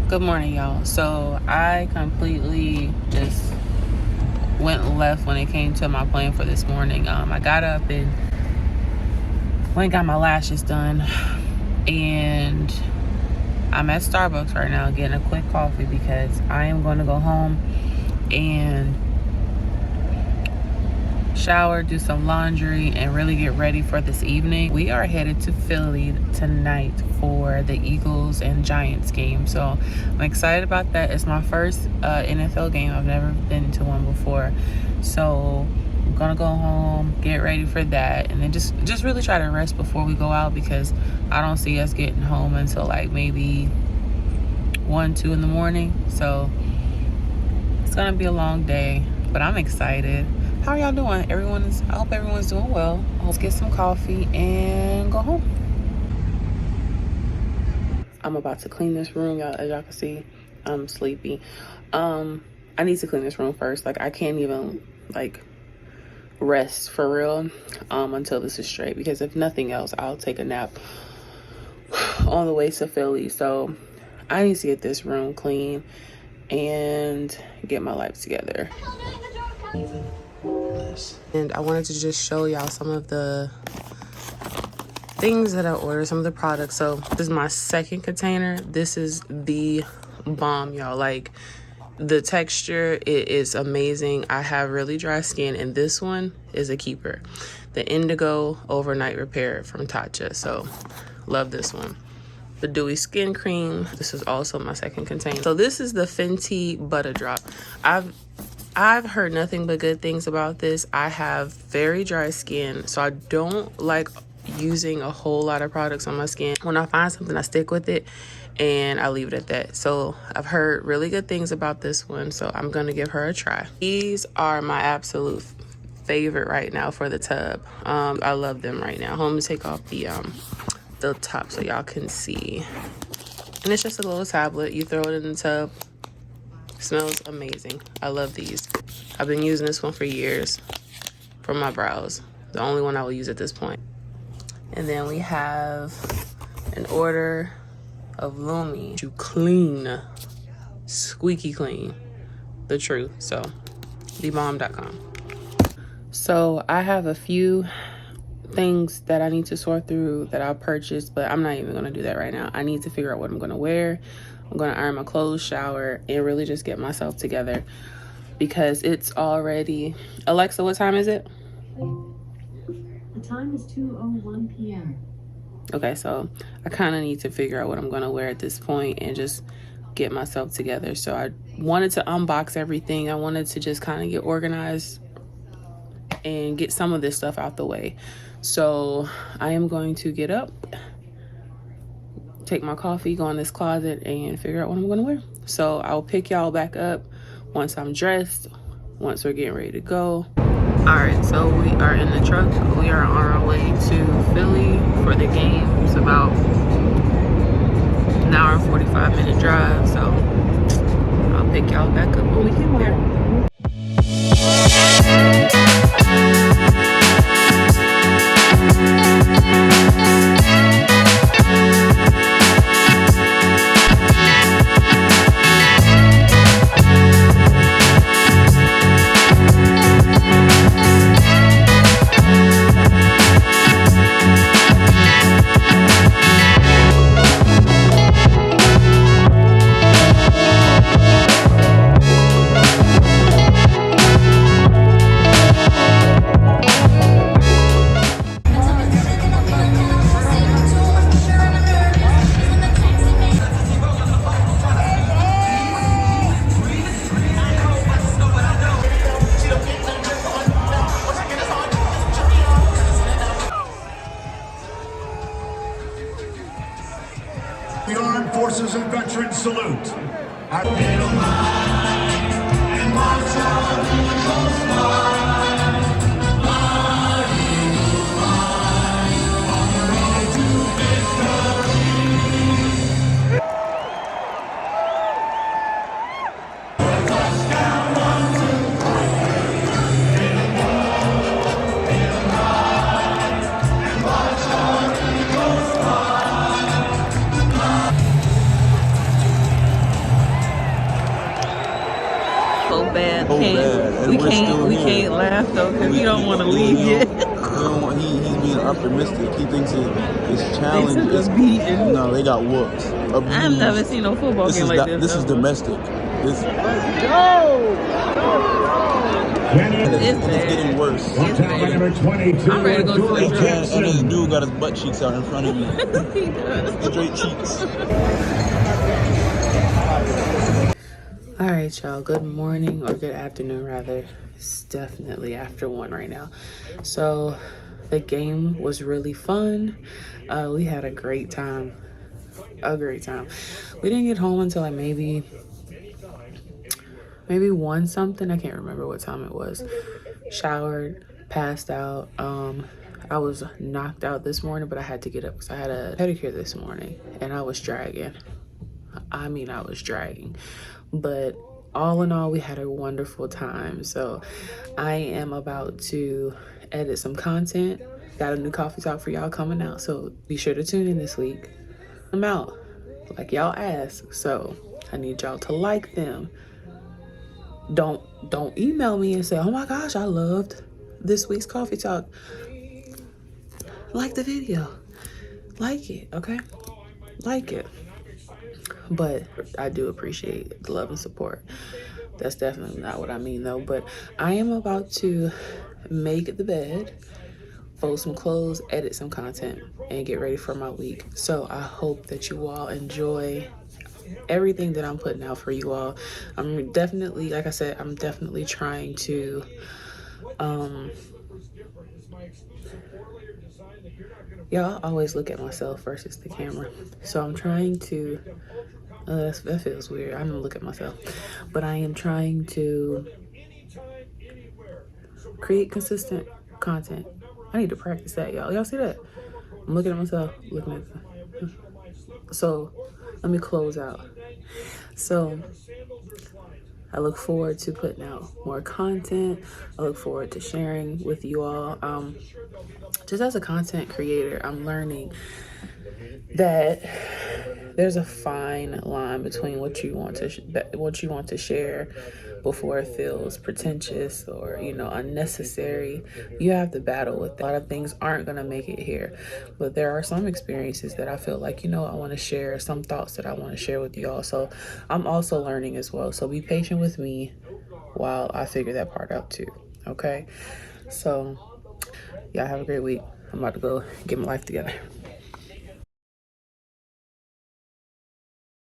Good morning, y'all. So I completely just went left when it came to my plan for this morning. I got up and went and got my lashes done, and I'm at Starbucks right now getting a quick coffee because I am going to go home and shower, do some laundry, and really get ready for this evening. We are headed to Philly tonight for the Eagles and Giants game, so I'm excited about that. It's my first NFL game. I've never been to one before, so I'm gonna go home, get ready for that, and then just really try to rest before we go out, because I don't see us getting home until like maybe 1, 2 in the morning. So it's gonna be a long day, but I'm excited. How are y'all doing? I hope everyone's doing well. Let's get some coffee and go home. I'm about to clean this room, y'all. As y'all can see, I'm sleepy. I need to clean this room first. Like, I can't even like rest for real until this is straight, because if nothing else, I'll take a nap on the way to Philly. So I need to get this room clean and get my life together. And I wanted to just show y'all some of the things that I ordered, some of the products. So this is my second container. This is the bomb, y'all. Like, the texture, it is amazing. I have really dry skin, and this one is a keeper. The Indigo Overnight Repair from Tatcha. So love this one. The Dewy Skin Cream. This is also my second container. So this is the Fenty Butter Drop. I've heard nothing but good things about this. I have very dry skin, so I don't like using a whole lot of products on my skin. When I find something, I stick with it and I leave it at that. So I've heard really good things about this one, so I'm gonna give her a try. These are my absolute favorite right now for the tub. I love them right now. I'm gonna take off the top so y'all can see. And it's just a little tablet. You throw it in the tub. Smells amazing. I love these. I've been using this one for years for my brows. The only one I will use at this point. And then we have an order of Lovies to clean, squeaky clean, the truth. So thebomb.com. So I have a few things that I need to sort through that I purchased, but I'm not even gonna do that right now. I need to figure out what I'm gonna wear. I'm gonna iron my clothes, shower, and really just get myself together, because it's already, Alexa, what time is it? The time is 2:01 p.m. Okay, so I kind of need to figure out what I'm gonna wear at this point and just get myself together. So I wanted to unbox everything. I wanted to just kind of get organized and get some of this stuff out the way. So I am going to get up, take my coffee, go in this closet, and figure out what I'm gonna wear. So I'll pick y'all back up once I'm dressed, once we're getting ready to go. All right, so we are in the truck. We are on our way to Philly for the game. It's about an hour and 45-minute drive. So I'll pick y'all back up when we get there. The Armed Forces and Veterans Salute. so bad, and we're still here. We can't laugh though because we don't want to Yeah, leave yet. he's being optimistic. He thinks his challenge They took is a beating. no, they got whooped. I've never seen no football game like this. This is domestic. This Canada. and it's getting worse. Watch out for number 22. I'm ready to go to the Jordan church. And this Jackson. dude got his butt cheeks out in front of me. He does. Straight cheeks. All right, y'all. Good morning or good afternoon, rather. It's definitely after 1 right now. So the game was really fun. We had a great time. We didn't get home until like maybe 1 something. I can't remember what time it was. Showered, passed out. I was knocked out this morning, but I had to get up because I had a pedicure this morning and I was dragging. I was dragging. But all in all, we had a wonderful time. So I am about to edit some content. Got a new coffee talk for y'all coming out. So be sure to tune in this week. I'm out, like y'all asked. So I need y'all to like them. Don't email me and say, oh my gosh, I loved this week's coffee talk. Like the video. Like it, okay? Like it. But I do appreciate the love and support. That's definitely not what I mean though. But I am about to make the bed, fold some clothes, edit some content, and get ready for my week. So I hope that you all enjoy everything that I'm putting out for you all. I'm definitely, like I said, I'm definitely trying to y'all always look at myself versus the camera. So I'm trying to that feels weird. I don't look at myself. But I am trying to create consistent content. I need to practice that, y'all. Y'all see that? I'm looking at myself, looking at so let me close out. So I look forward to putting out more content. I look forward to sharing with you all. Just as a content creator, I'm learning that there's a fine line between what you want to share before it feels pretentious or unnecessary. You have to battle with that. A lot of things aren't going to make it here, but there are some experiences that I feel like I want to share, some thoughts that I want to share with you all. So I'm also learning as well, so be patient with me while I figure that part out too. Okay, so y'all have a great week. I'm about to go get my life together.